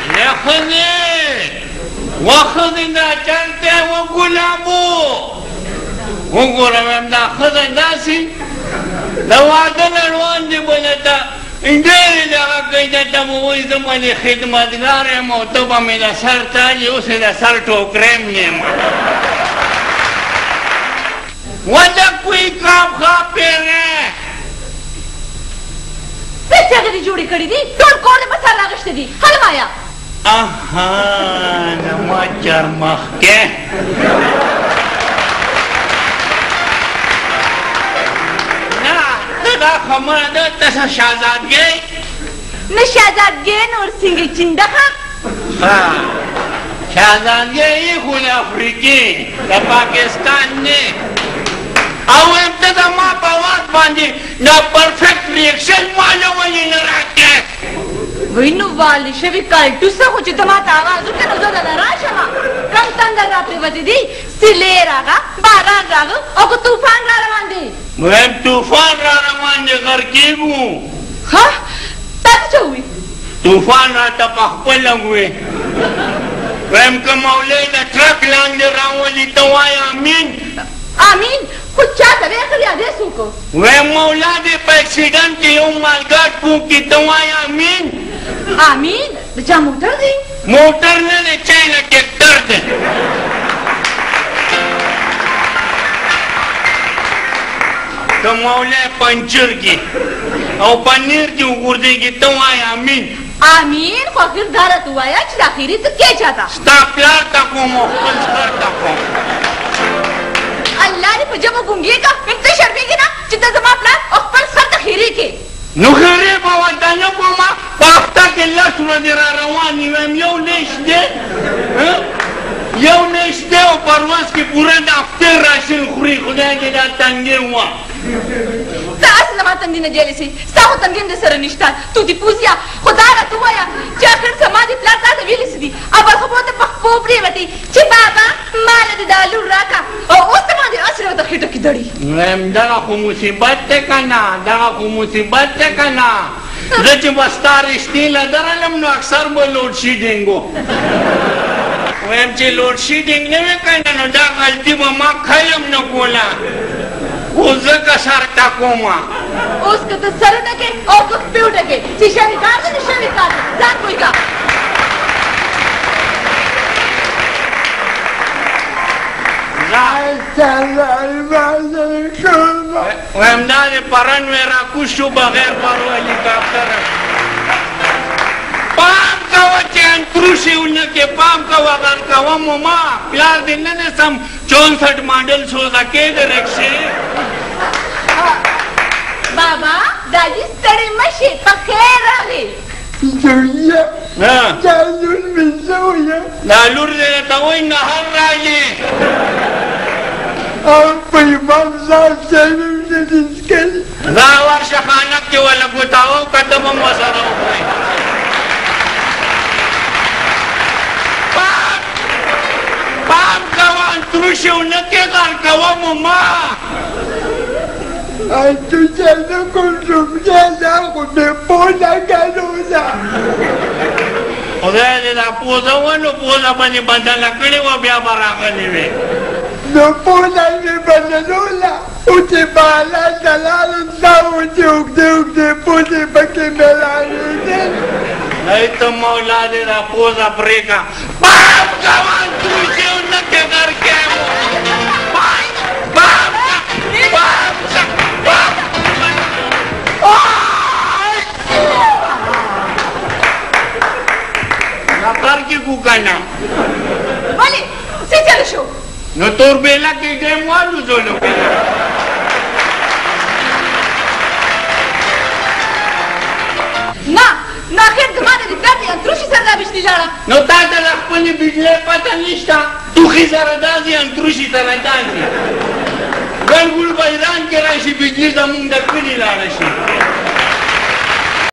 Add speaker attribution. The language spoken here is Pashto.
Speaker 1: لخذي وخذي دا چلتے و گلابو وګورم دا خزه داسې د واده لړوان دي بله ته ډېرې دغه کوي درته به وایي زه باندې خدمتګار یم او ته به مې د سر تاج اوس یې د سر ټوکریم نیمه وده کوئی کام خواه پیره
Speaker 2: پیسې هغې دې جوړې کړي دي ټول کور دې په سر راغښتې دي حلمایا
Speaker 1: اها نما چرمخکې دا خبره ده تاسو شهزادګۍ
Speaker 2: نه شهزادګۍ نور څنګه چنډخه
Speaker 1: شهزادګۍ خو د افریقې د پاکستان نه او ته د ما په وخت باندې دا پرفیکټ ریاکشن معلوم ولې نه راکړې
Speaker 2: وای نو والي شوي کالټوسه خو چې ته ما ته اواز وکړې نو زه دله راشم کم تندر را پرېوتې دي سیلې راغه باران راغه او که طوفان را روان دی
Speaker 1: ویم طوفان را روان دی غرقېږو
Speaker 2: ها تا څه څه ووي
Speaker 1: طوفان راته په خپله ووې ویم که مولۍ د ټرک لاندې راولي ته وایه امین
Speaker 2: امین خو چا ته ویې خرې ادې څوک
Speaker 1: ویم مولا دې په اکسیډنټ کې یو مالګاټ پوکي ته وایه امین
Speaker 2: امین د چا موټر دی
Speaker 1: موټر نه دی چای نه ټیکټر دی که مولی پنچر کی او پنیر کی وګرځېږي ته وایه امین
Speaker 2: امین خو اخر دا راته ووایه چې د اخري ته کې چاته
Speaker 1: ستا پلار ته کوم او خپل سر ته کوم
Speaker 2: الله دې په جمع ګونګېږه ته شرمېږې نه چې ته زما پلار او خپل سر ته خیرې کې
Speaker 1: نو خیرې به ورته نه کومه په هفته کې لس ورځې را روان ویم یو لیش دی یو لیش دی او پرواز کې پوره د هفتې راشن خوري خدای دې دا تنګې وه
Speaker 2: ته هسې زما تندي نه جیلې شي ستا خو تندي هم د سره نشته تو دې پوزیا خو دا راته ووایه چې اخر زما دې پلار تا ته ویلي څه دي او بل خو به ورته په خپو پرېوتې چې بابا ماله دې دا لور راکړه او اوس ته باندې هسې ورته خېټه کې دړي
Speaker 1: ویم دغه خو مصیبت دی که نه دغه خو مصیبت دی که نه زه چې به ستا رښتې لدرلم نو اکثر به لوډ شیډینګ و ویم چې لوډ شیډینګ نه وي که نه نو دا غلطي به ما کلم نه کوله خو ځکه سر ټکومه
Speaker 2: اوس که ته سر ټکې او که خپې وټکې چې شوي کار دی نو شوي کار دی ځان پوهېږه
Speaker 1: ویم دا دې پرن وی راکوز شو بغیر پرو هلیکاپټره پام کوه چې انتروشي ونه کې پام کوه غرقوم ما پلار دې نه نیسم 64 ماډل سوزکې د رکشې
Speaker 2: بابا دادی ستړی مه شې په خیر راغې
Speaker 3: زویه دا لور مې زویه
Speaker 1: دا لور دې درته وایي نهر راځي
Speaker 3: او په امام صاحب صاحب مې ندي څکلي
Speaker 1: دا ورشه خانک کې وله ګوتاوه که ته به م ورسره وخورې پام کوه انتروشي ونه کې غرقوم ما
Speaker 3: tu sei non consumela come pona canosa
Speaker 1: خدای دې دا پوزه ونه پوزه باندې بدله کړې وه بیا به راغلې وې
Speaker 3: no pona mi badalola o te bala dalala sao te ukde pone pake melane
Speaker 1: ای ته مولا دې دا پوزه پرېږه پام کوه انتروشي ونه کې غرقوم نقر کې کو کنه
Speaker 2: ولې څه چل شو
Speaker 1: نو تور بیلا کې ګیم والو زولو
Speaker 2: نه نه خیر زما د دې پلار دې انتروشي سره راویشتې ژاړه
Speaker 1: نو تا ته د خپلې بجلۍ پته نشته ټوخي سره داسې انتروشي سره داسې ګل ګل په ایران کې راشي بجلي زمونږ د کلي لاړه شي